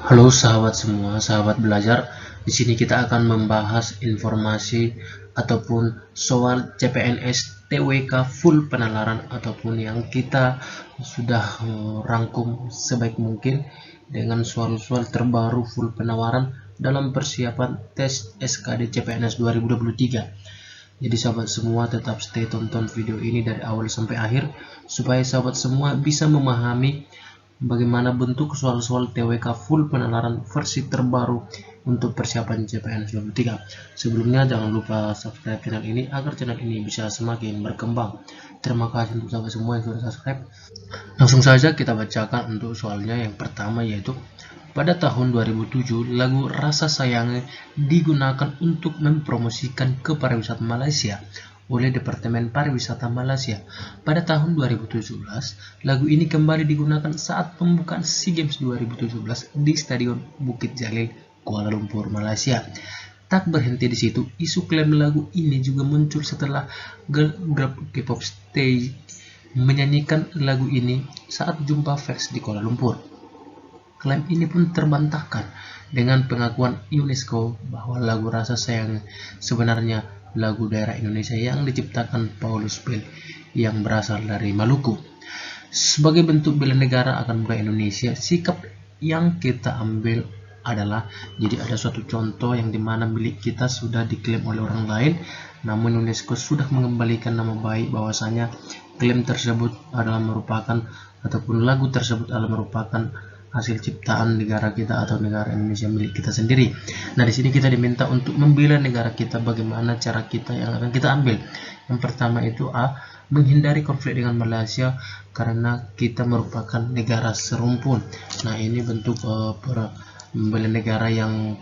Halo sahabat semua, sahabat belajar. Di sini kita akan membahas informasi ataupun soal CPNS TWK full penalaran ataupun yang kita sudah rangkum sebaik mungkin dengan soal-soal terbaru full penawaran dalam persiapan tes SKD CPNS 2023. Jadi sahabat semua tetap stay tonton video ini dari awal sampai akhir supaya sahabat semua bisa memahami bagaimana bentuk soal-soal TWK full penalaran versi terbaru untuk persiapan CPNS 23. Sebelumnya jangan lupa subscribe channel ini agar channel ini bisa semakin berkembang. Terima kasih untuk sahabat semua yang sudah subscribe. Langsung saja kita bacakan untuk soalnya. Yang pertama yaitu pada tahun 2007 lagu Rasa Sayang digunakan untuk mempromosikan kepariwisataan Malaysia oleh Departemen Pariwisata Malaysia. Pada tahun 2017, lagu ini kembali digunakan saat pembukaan SEA Games 2017 di Stadion Bukit Jalil, Kuala Lumpur, Malaysia. Tak berhenti di situ, isu klaim lagu ini juga muncul setelah grup K-pop Stay menyanyikan lagu ini saat jumpa fans di Kuala Lumpur. Klaim ini pun terbantahkan dengan pengakuan UNESCO bahwa lagu Rasa Sayang sebenarnya lagu daerah Indonesia yang diciptakan Paulus Bell yang berasal dari Maluku. Sebagai bentuk bela negara akan budaya Indonesia, sikap yang kita ambil adalah jadi ada suatu contoh yang dimana milik kita sudah diklaim oleh orang lain, namun UNESCO sudah mengembalikan nama baik bahwasanya klaim tersebut adalah merupakan ataupun lagu tersebut adalah merupakan hasil ciptaan negara kita atau negara Indonesia milik kita sendiri. Nah, di sini kita diminta untuk membela negara kita. Bagaimana cara kita yang akan kita ambil? Yang pertama itu menghindari konflik dengan Malaysia karena kita merupakan negara serumpun. Nah, ini bentuk membela negara yang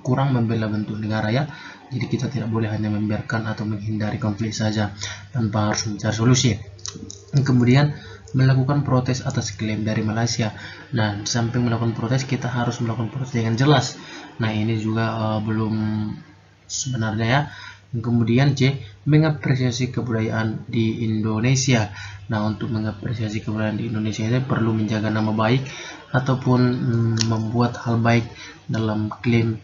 kurang membela bentuk negara ya. Jadi kita tidak boleh hanya membiarkan atau menghindari konflik saja tanpa harus mencari solusi. Kemudian melakukan protes atas klaim dari Malaysia. Nah, di samping melakukan protes, kita harus melakukan protes dengan jelas. Nah, ini juga belum sebenarnya ya. Kemudian C, mengapresiasi kebudayaan di Indonesia. Nah, untuk mengapresiasi kebudayaan di Indonesia ini perlu menjaga nama baik ataupun membuat hal baik dalam klaim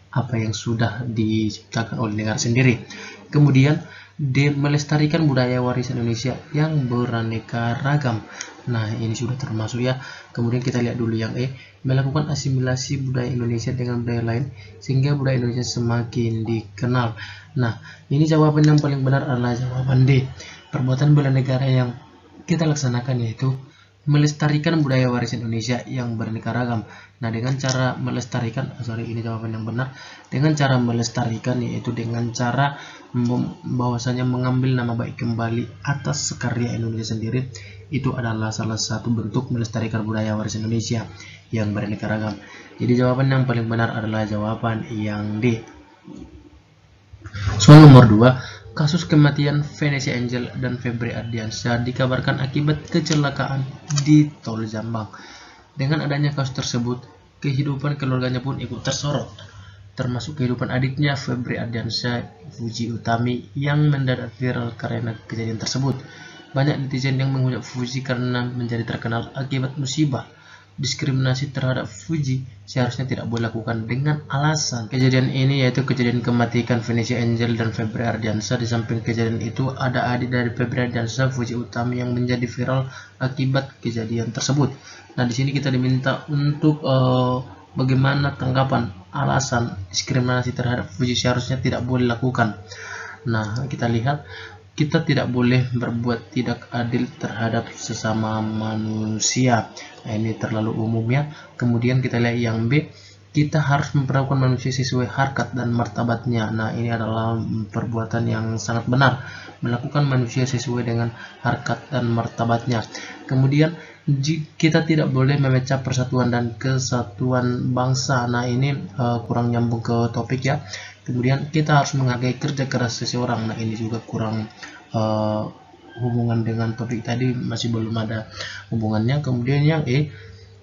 apa yang sudah diciptakan oleh negara sendiri. Kemudian D, melestarikan budaya warisan Indonesia yang beraneka ragam. Nah, ini sudah termasuk ya. Kemudian kita lihat dulu yang E, melakukan asimilasi budaya Indonesia dengan budaya lain sehingga budaya Indonesia semakin dikenal. Nah, ini jawaban yang paling benar adalah jawaban D. Perbuatan bela negara yang kita laksanakan yaitu melestarikan budaya warisan Indonesia yang beraneka ragam. Nah, dengan cara melestarikan, ini jawaban yang benar. Dengan cara melestarikan yaitu dengan cara bahwasanya mengambil nama baik kembali atas karya Indonesia sendiri, itu adalah salah satu bentuk melestarikan budaya warisan Indonesia yang beraneka ragam. Jadi jawaban yang paling benar adalah jawaban yang D. Soal nomor 2. Kasus kematian Vanessa Angel dan Febri Ardiansyah dikabarkan akibat kecelakaan di Tol Jombang. Dengan adanya kasus tersebut, kehidupan keluarganya pun ikut tersorot, termasuk kehidupan adiknya Febri Ardiansyah, Fuji Utami, yang mendadak viral karena kejadian tersebut. Banyak netizen yang menghujat Fuji karena menjadi terkenal akibat musibah. Diskriminasi terhadap Fuji seharusnya tidak boleh dilakukan dengan alasan kejadian ini, yaitu kejadian kematian Vanessa Angel dan Febri Ardiansyah. Di samping kejadian itu ada adik dari Febri Ardiansyah, Fuji Utami, yang menjadi viral akibat kejadian tersebut. Nah, di sini kita diminta untuk bagaimana tanggapan alasan diskriminasi terhadap Fuji seharusnya tidak boleh dilakukan. Nah, kita lihat kita tidak boleh berbuat tidak adil terhadap sesama manusia. Nah, ini terlalu umum ya. Kemudian kita lihat yang B, kita harus memperlakukan manusia sesuai harkat dan martabatnya. Nah, ini adalah perbuatan yang sangat benar, melakukan manusia sesuai dengan harkat dan martabatnya. Kemudian kita tidak boleh memecah persatuan dan kesatuan bangsa. Nah, ini kurang nyambung ke topik ya. Kemudian kita harus menghargai kerja keras seseorang. Nah, ini juga kurang hubungan dengan topik tadi, masih belum ada hubungannya. Kemudian yang E,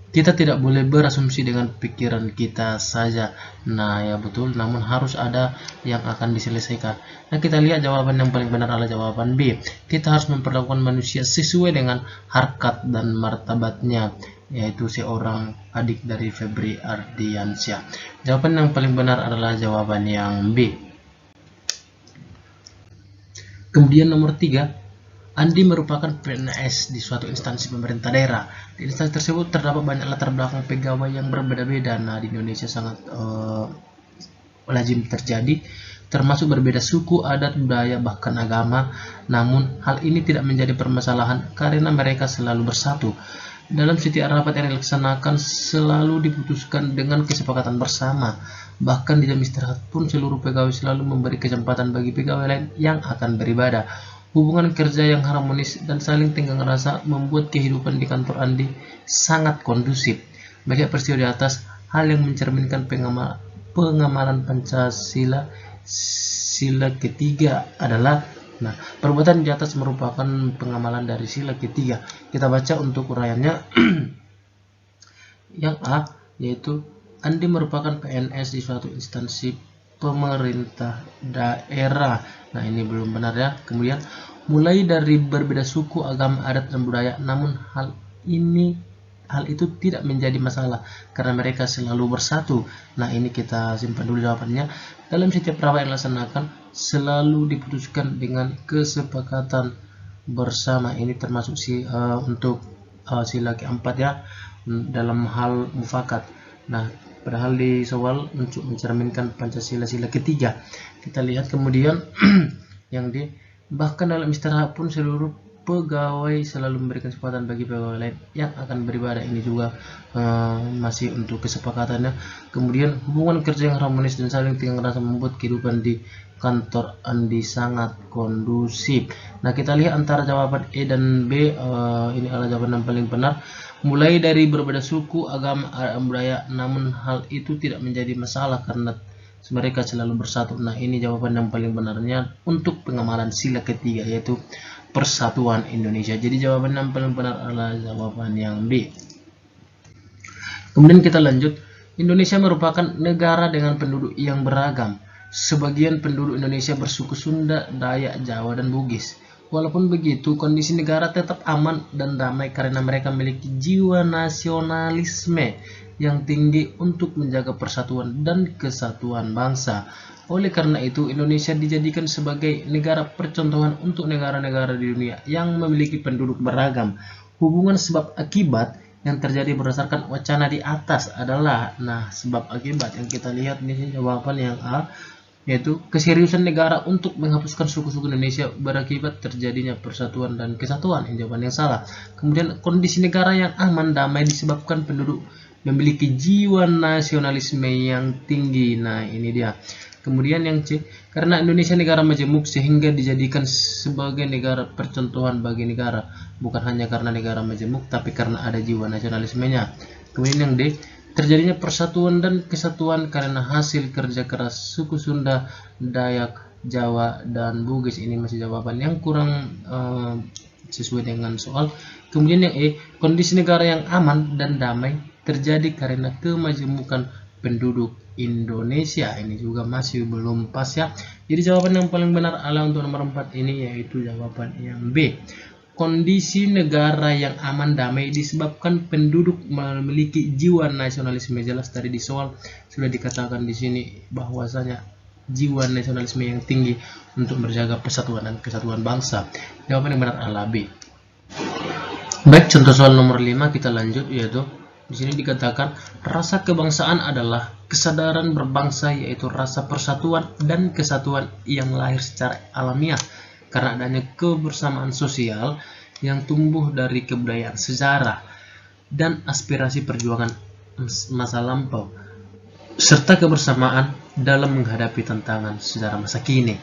kita tidak boleh berasumsi dengan pikiran kita saja. Nah, ya betul, namun harus ada yang akan diselesaikan. Nah, kita lihat jawaban yang paling benar adalah jawaban B. Kita harus memperlakukan manusia sesuai dengan harkat dan martabatnya. yaitu seorang adik dari Febri Ardiansyah. Jawaban yang paling benar adalah jawaban yang B. Kemudian nomor 3, Andi merupakan PNS di suatu instansi pemerintah daerah. Di instansi tersebut terdapat banyak latar belakang pegawai yang berbeda-beda. Nah, di Indonesia sangat lazim terjadi, termasuk berbeda suku, adat, budaya, bahkan agama. Namun, hal ini tidak menjadi permasalahan karena mereka selalu bersatu. Dalam setiap rapat yang dilaksanakan selalu diputuskan dengan kesepakatan bersama. Bahkan di jam istirahat pun seluruh pegawai selalu memberi kesempatan bagi pegawai lain yang akan beribadah. Hubungan kerja yang harmonis dan saling tenggang rasa membuat kehidupan di kantor Andi sangat kondusif. Banyak peristiwa di atas hal yang mencerminkan pengamalan Pancasila sila ketiga adalah, nah, perbuatan di atas merupakan pengamalan dari sila ketiga. Kita baca untuk uraiannya. Yang A, yaitu Andi merupakan PNS di suatu instansi pemerintah daerah. Nah, ini belum benar ya. Kemudian, mulai dari berbeda suku, agama, adat, dan budaya, namun hal itu tidak menjadi masalah karena mereka selalu bersatu. Nah, ini kita simpan dulu jawabannya. Dalam setiap rapat yang dilaksanakan selalu diputuskan dengan kesepakatan bersama. Ini termasuk untuk sila keempat ya, dalam hal mufakat. Nah, padahal di soal untuk mencerminkan Pancasila sila ketiga. Kita lihat kemudian yang bahkan dalam istirahat pun seluruh pegawai selalu memberikan kesempatan bagi pegawai lain yang akan beribadah. Ini juga masih untuk kesepakatannya. Kemudian hubungan kerja yang harmonis dan saling tenggang rasa membuat kehidupan di kantor Andi sangat kondusif. Nah, kita lihat antara jawaban E dan B. Ini adalah jawaban yang paling benar. Mulai dari berbeda suku, agama, budaya, namun hal itu tidak menjadi masalah karena mereka selalu bersatu. Nah, ini jawaban yang paling benarnya untuk pengamalan sila ketiga, yaitu persatuan Indonesia. Jadi jawaban yang paling benar adalah jawaban yang B. Kemudian kita lanjut. Indonesia merupakan negara dengan penduduk yang beragam. Sebagian penduduk Indonesia bersuku Sunda, Dayak, Jawa, dan Bugis. Walaupun begitu, kondisi negara tetap aman dan damai karena mereka memiliki jiwa nasionalisme yang tinggi untuk menjaga persatuan dan kesatuan bangsa. Oleh karena itu, Indonesia dijadikan sebagai negara percontohan untuk negara-negara di dunia yang memiliki penduduk beragam. Hubungan sebab akibat yang terjadi berdasarkan wacana di atas adalah, nah, sebab akibat yang kita lihat ini jawaban yang A, yaitu keseriusan negara untuk menghapuskan suku-suku Indonesia berakibat terjadinya persatuan dan kesatuan. Ini jawaban yang salah. Kemudian kondisi negara yang aman damai disebabkan penduduk memiliki jiwa nasionalisme yang tinggi. Nah, ini dia. Kemudian yang C, karena Indonesia negara majemuk sehingga dijadikan sebagai negara percontohan bagi negara, bukan hanya karena negara majemuk tapi karena ada jiwa nasionalismenya. Kemudian yang D, terjadinya persatuan dan kesatuan karena hasil kerja keras suku Sunda, Dayak, Jawa, dan Bugis. Ini masih jawaban yang kurang sesuai dengan soal. Kemudian yang E, kondisi negara yang aman dan damai terjadi karena kemajemukan penduduk Indonesia. Ini juga masih belum pas ya. Jadi jawaban yang paling benar adalah untuk nomor 4 ini, yaitu jawaban yang B. Kondisi negara yang aman damai disebabkan penduduk memiliki jiwa nasionalisme. Jelas tadi di soal sudah dikatakan di sini bahwasanya jiwa nasionalisme yang tinggi untuk menjaga persatuan dan kesatuan bangsa. Jawaban yang benar adalah B. Baik, contoh soal nomor 5 kita lanjut, yaitu di sini dikatakan rasa kebangsaan adalah kesadaran berbangsa, yaitu rasa persatuan dan kesatuan yang lahir secara alamiah karena adanya kebersamaan sosial yang tumbuh dari kebudayaan sejarah dan aspirasi perjuangan masa lampau serta kebersamaan dalam menghadapi tantangan sejarah masa kini.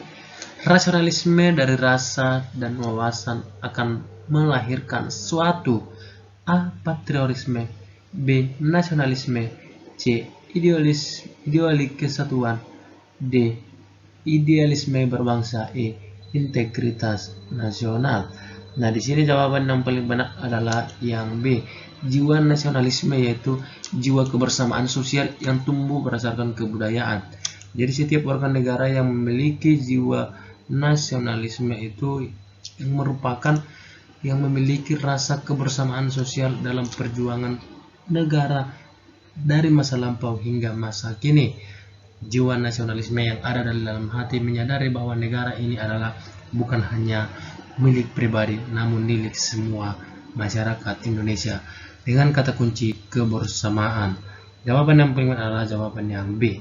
Rasionalisme dari rasa dan wawasan akan melahirkan suatu A. Patriotisme, B. Nasionalisme, C. Idealis kesatuan, D. Idealisme berbangsa, E. Integritas nasional. Nah, di sini jawaban yang paling benar adalah yang B. Jiwa nasionalisme, yaitu jiwa kebersamaan sosial yang tumbuh berdasarkan kebudayaan. Jadi setiap warga negara yang memiliki jiwa nasionalisme itu yang merupakan yang memiliki rasa kebersamaan sosial dalam perjuangan negara dari masa lampau hingga masa kini. Jiwa nasionalisme yang ada dalam hati menyadari bahwa negara ini adalah bukan hanya milik pribadi, namun milik semua masyarakat Indonesia. Dengan kata kunci kebersamaan. Jawaban yang paling benar adalah jawaban yang B.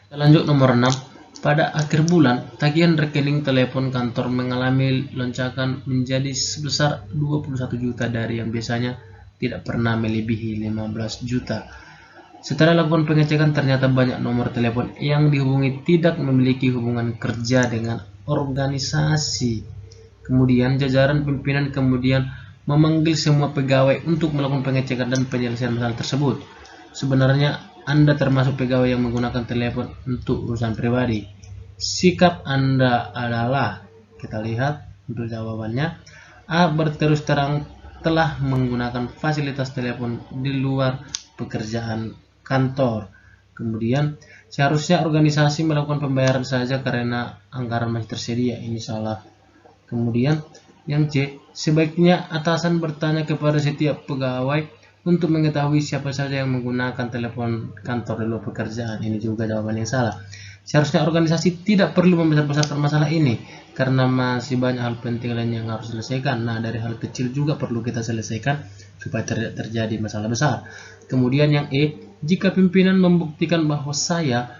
Kita lanjut nomor 6. Pada akhir bulan, tagihan rekening telepon kantor mengalami lonjakan menjadi sebesar 21 juta dari yang biasanya tidak pernah melebihi 15 juta. Setelah lakukan pengecekan, ternyata banyak nomor telepon yang dihubungi tidak memiliki hubungan kerja dengan organisasi. Kemudian jajaran pimpinan kemudian memanggil semua pegawai untuk melakukan pengecekan dan penyelesaian masalah tersebut. Sebenarnya Anda termasuk pegawai yang menggunakan telepon untuk urusan pribadi. Sikap Anda adalah, kita lihat untuk jawabannya, A. Berterus terang telah menggunakan fasilitas telepon di luar pekerjaan kantor. Kemudian seharusnya organisasi melakukan pembayaran saja karena anggaran masih tersedia. Ini salah. Kemudian yang C, sebaiknya atasan bertanya kepada setiap pegawai untuk mengetahui siapa saja yang menggunakan telepon kantor di luar pekerjaan. Ini juga jawaban yang salah. Seharusnya organisasi tidak perlu membesar-besarkan masalah ini karena masih banyak hal penting lain yang harus diselesaikan. Nah, dari hal kecil juga perlu kita selesaikan supaya tidak terjadi masalah besar. Kemudian yang E, jika pimpinan membuktikan bahwa saya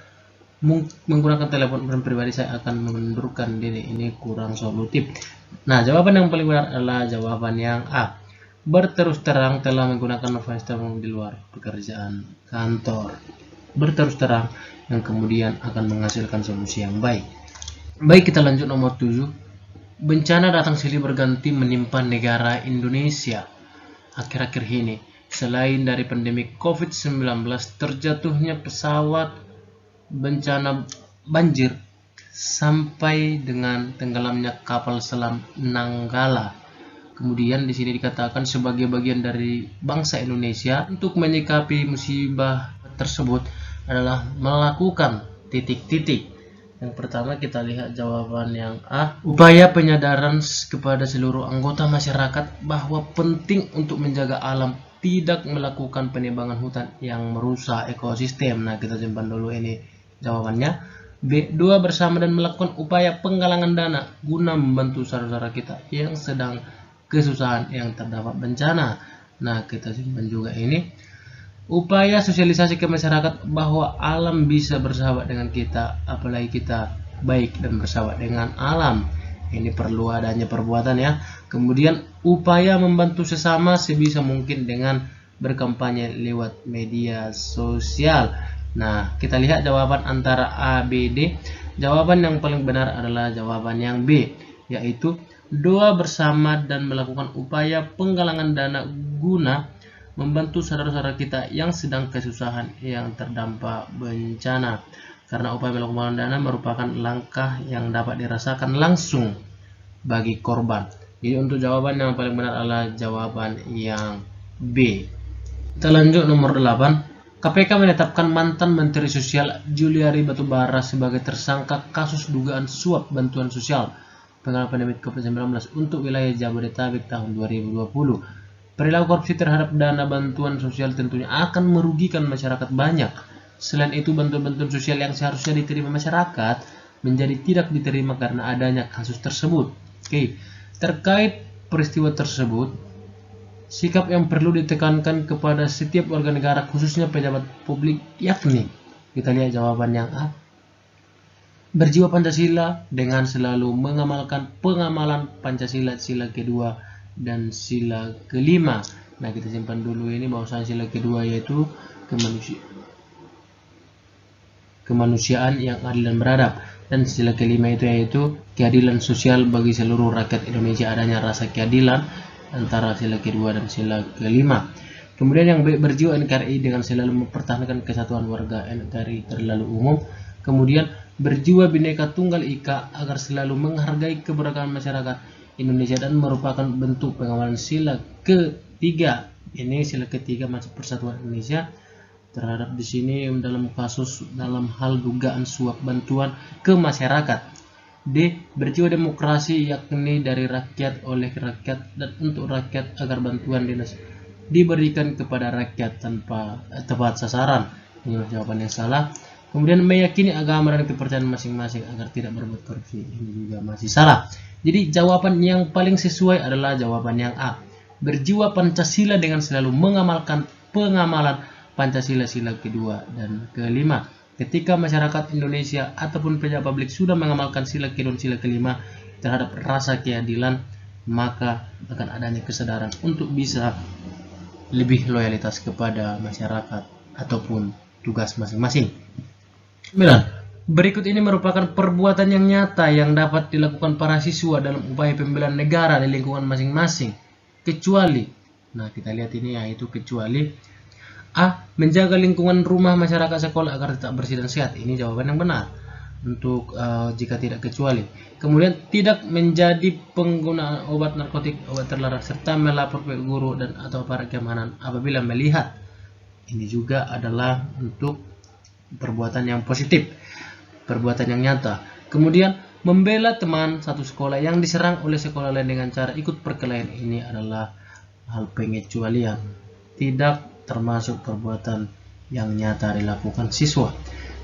menggunakan telepon pribadi, saya akan mengundurkan diri. Ini kurang solutif. Nah, jawaban yang paling benar adalah jawaban yang A. Berterus terang telah menggunakan fasilitas di luar pekerjaan kantor. Berterus terang yang kemudian akan menghasilkan solusi yang baik. Baik, kita lanjut nomor 7. Bencana datang silih berganti menimpa negara Indonesia akhir-akhir ini. Selain dari pandemi COVID-19, terjatuhnya pesawat, bencana banjir, sampai dengan tenggelamnya kapal selam Nanggala. Kemudian di sini dikatakan sebagai bagian dari bangsa Indonesia untuk menyikapi musibah tersebut adalah melakukan titik-titik. Yang pertama kita lihat jawaban yang A. Upaya penyadaran kepada seluruh anggota masyarakat bahwa penting untuk menjaga alam, tidak melakukan penebangan hutan yang merusak ekosistem. Nah, kita simpan dulu ini jawabannya. B. 2. Bersama dan melakukan upaya penggalangan dana guna membantu saudara-saudara kita yang sedang kesusahan yang terdapat bencana. Nah, kita simpan juga ini. Upaya sosialisasi ke masyarakat bahwa alam bisa bersahabat dengan kita, apalagi kita baik dan bersahabat dengan alam. Ini perlu adanya perbuatan ya. Kemudian upaya membantu sesama sebisa mungkin dengan berkampanye lewat media sosial. Nah, kita lihat jawaban antara A, B, D. Jawaban yang paling benar adalah jawaban yang B, yaitu 2. Bersama dan melakukan upaya penggalangan dana guna membantu saudara-saudara kita yang sedang kesusahan yang terdampak bencana. Karena upaya penggalangan dana merupakan langkah yang dapat dirasakan langsung bagi korban. Jadi untuk jawaban yang paling benar adalah jawaban yang B. Kita lanjut nomor 8. KPK menetapkan mantan Menteri Sosial Juliari Batubara sebagai tersangka kasus dugaan suap bantuan sosial penanganan pandemi COVID-19 untuk wilayah Jabodetabek tahun 2020. Perilaku korupsi terhadap dana bantuan sosial tentunya akan merugikan masyarakat banyak. Selain itu, bantuan-bantuan sosial yang seharusnya diterima masyarakat menjadi tidak diterima karena adanya kasus tersebut. Oke, terkait peristiwa tersebut, sikap yang perlu ditekankan kepada setiap warga negara, khususnya pejabat publik, yakni kita lihat jawaban yang A. Berjiwa Pancasila dengan selalu mengamalkan pengamalan Pancasila sila kedua dan sila kelima. Nah, kita simpan dulu ini bahwa sila kedua yaitu kemanusiaan yang adil dan beradab, dan sila kelima itu yaitu keadilan sosial bagi seluruh rakyat Indonesia, adanya rasa keadilan antara sila kedua dan sila kelima. Kemudian yang berjiwa NKRI dengan selalu mempertahankan kesatuan warga NKRI terlalu umum. Kemudian berjiwa Bhinneka Tunggal Ika agar selalu menghargai keberagaman masyarakat Indonesia dan merupakan bentuk pengamalan sila ketiga. Ini sila ketiga masuk persatuan Indonesia terhadap di sini dalam kasus dalam hal dugaan suap bantuan ke masyarakat. D. Berjiwa demokrasi yakni dari rakyat oleh rakyat dan untuk rakyat agar bantuan dinas diberikan kepada rakyat tanpa tepat sasaran. Ini jawaban yang salah. Kemudian meyakini agama dan kepercayaan masing-masing agar tidak berbuat korupsi. Ini juga masih salah. Jadi jawaban yang paling sesuai adalah jawaban yang A. Berjiwa Pancasila dengan selalu mengamalkan pengamalan Pancasila sila kedua dan kelima. Ketika masyarakat Indonesia ataupun pejabat publik sudah mengamalkan sila kedua dan sila kelima terhadap rasa keadilan, maka akan adanya kesadaran untuk bisa lebih loyalitas kepada masyarakat ataupun tugas masing-masing. 9. Berikut ini merupakan perbuatan yang nyata yang dapat dilakukan para siswa dalam upaya pembelaan negara di lingkungan masing-masing. Kecuali, nah kita lihat ini yaitu kecuali A. Menjaga lingkungan rumah masyarakat sekolah agar tetap bersih dan sehat. Ini jawaban yang benar untuk jika tidak kecuali. Kemudian tidak menjadi pengguna obat narkotik, obat terlarang, serta melapor ke guru dan atau aparat keamanan apabila melihat. Ini juga adalah untuk perbuatan yang positif, perbuatan yang nyata. Kemudian membela teman satu sekolah yang diserang oleh sekolah lain dengan cara ikut perkelahian. Ini adalah hal pengecualian, tidak termasuk perbuatan yang nyata dilakukan siswa.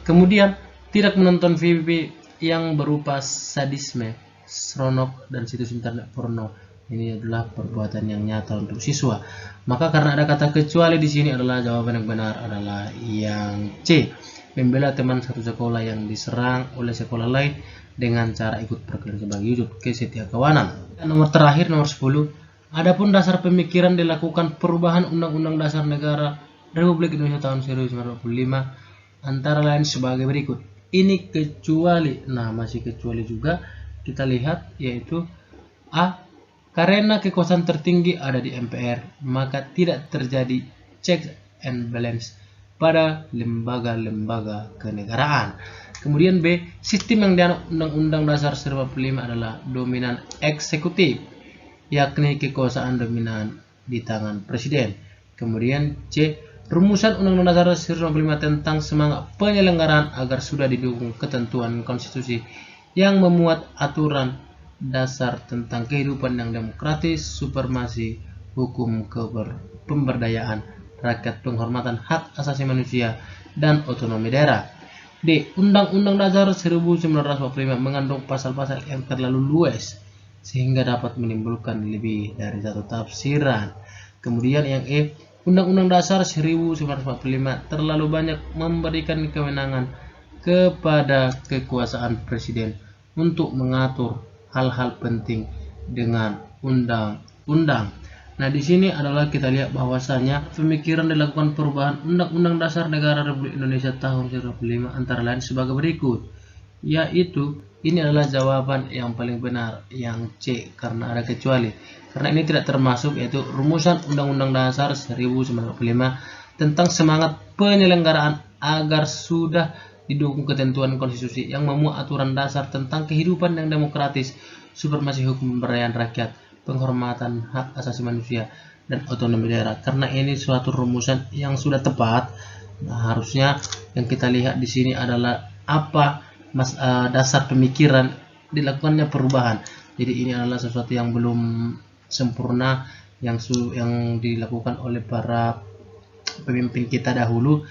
Kemudian tidak menonton VVP yang berupa sadisme, seronok, dan situs internet porno. Ini adalah perbuatan yang nyata untuk siswa. Maka karena ada kata kecuali di sini adalah jawaban yang benar adalah yang C. Membela teman satu sekolah yang diserang oleh sekolah lain dengan cara ikut perkelahian sebagai wujud kesetiakawanan. Dan nomor terakhir, nomor 10. Adapun dasar pemikiran dilakukan perubahan Undang-Undang Dasar Negara Republik Indonesia tahun 1945 antara lain sebagai berikut. Ini kecuali, nah masih kecuali juga kita lihat yaitu A. Karena kekuasaan tertinggi ada di MPR, maka tidak terjadi checks and balance pada lembaga-lembaga kenegaraan. Kemudian B. Sistem yang dianut Undang-Undang Dasar 1945 adalah dominan eksekutif, yakni kekuasaan dominan di tangan presiden. Kemudian C. Rumusan Undang-Undang Dasar 1945 tentang semangat penyelenggaraan agar sudah didukung ketentuan konstitusi yang memuat aturan dasar tentang kehidupan yang demokratis, supremasi hukum, pemberdayaan rakyat, penghormatan hak asasi manusia, dan otonomi daerah. D. Undang-Undang Dasar 1945 mengandung pasal-pasal yang terlalu luas sehingga dapat menimbulkan lebih dari satu tafsiran. Kemudian yang E. Undang-Undang Dasar 1945 terlalu banyak memberikan kewenangan kepada kekuasaan presiden untuk mengatur hal-hal penting dengan undang-undang. Nah, di sini adalah kita lihat bahwasanya pemikiran dilakukan perubahan Undang-Undang Dasar Negara Republik Indonesia tahun 1945 antara lain sebagai berikut, yaitu ini adalah jawaban yang paling benar, yang C, karena ada kecuali. Karena ini tidak termasuk, yaitu rumusan Undang-Undang Dasar 1945 tentang semangat penyelenggaraan agar sudah didukung ketentuan konstitusi yang memuat aturan dasar tentang kehidupan yang demokratis, supremasi hukum, pemberdayaan rakyat, penghormatan hak asasi manusia, dan otonomi daerah. Karena ini suatu rumusan yang sudah tepat, nah, harusnya yang kita lihat di sini adalah apa dasar pemikiran dilakukannya perubahan. Jadi ini adalah sesuatu yang belum sempurna yang dilakukan oleh para pemimpin kita dahulu.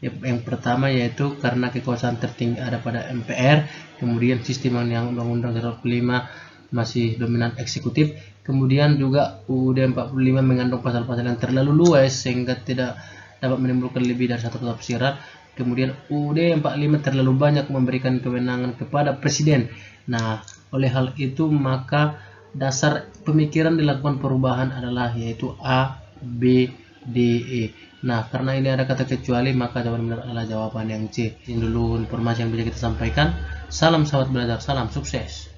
Yang pertama yaitu karena kekuasaan tertinggi ada pada MPR, kemudian sistem yang Undang-Undang 1945 masih dominan eksekutif, kemudian juga UUD 45 mengandung pasal-pasal yang terlalu luas sehingga tidak dapat menimbulkan lebih dari satu tafsiran. Kemudian UUD 45 terlalu banyak memberikan kewenangan kepada presiden. Nah, oleh hal itu maka dasar pemikiran dilakukan perubahan adalah yaitu A, B, D, E. Nah, karena ini ada kata kecuali, maka jawaban benar adalah jawaban yang C. Ini dulu informasi yang bisa kita sampaikan. Salam sahabat belajar, salam sukses.